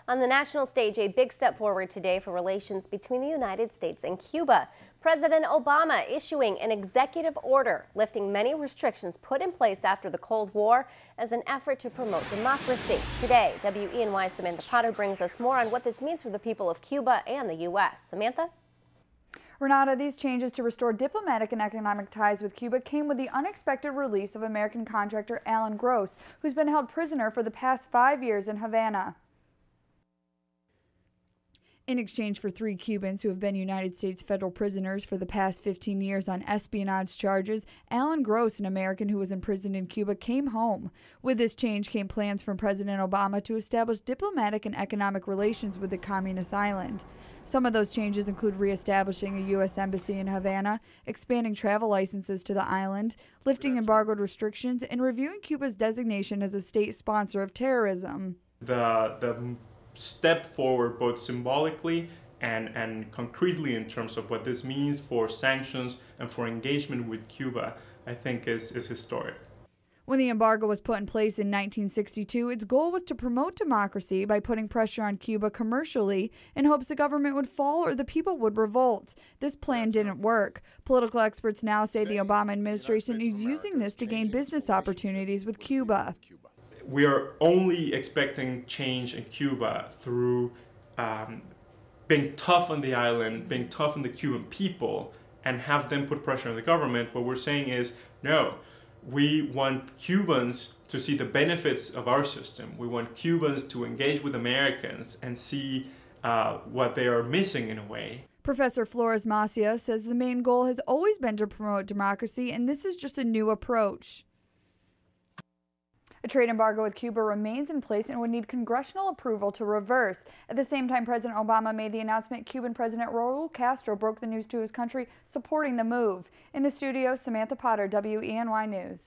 On the national stage, a big step forward today for relations between the United States and Cuba. President Obama issuing an executive order lifting many restrictions put in place after the Cold War as an effort to promote democracy. Today, WENY Samantha Potter brings us more on what this means for the people of Cuba and the U.S. Samantha? Renata, these changes to restore diplomatic and economic ties with Cuba came with the unexpected release of American contractor Alan Gross, who's been held prisoner for the past 5 years in Havana. In exchange for 3 Cubans who have been United States federal prisoners for the past 15 years on espionage charges, Alan Gross, an American who was imprisoned in Cuba, came home. With this change came plans from President Obama to establish diplomatic and economic relations with the communist island. Some of those changes include reestablishing a U.S. embassy in Havana, expanding travel licenses to the island, lifting embargoed restrictions, and reviewing Cuba's designation as a state sponsor of terrorism. The step forward both symbolically and concretely in terms of what this means for sanctions and for engagement with Cuba, I think is historic. When the embargo was put in place in 1962, its goal was to promote democracy by putting pressure on Cuba commercially in hopes the government would fall or the people would revolt. This plan didn't work. Political experts now say the Obama administration is using this to gain business opportunities with Cuba. We are only expecting change in Cuba through being tough on the island, being tough on the Cuban people, and have them put pressure on the government. What we're saying is, no, we want Cubans to see the benefits of our system. We want Cubans to engage with Americans and see what they are missing in a way. Professor Flores Macia says the main goal has always been to promote democracy, and this is just a new approach. A trade embargo with Cuba remains in place and would need congressional approval to reverse. At the same time, President Obama made the announcement, Cuban President Raul Castro broke the news to his country, supporting the move. In the studio, Samantha Potter, WENY News.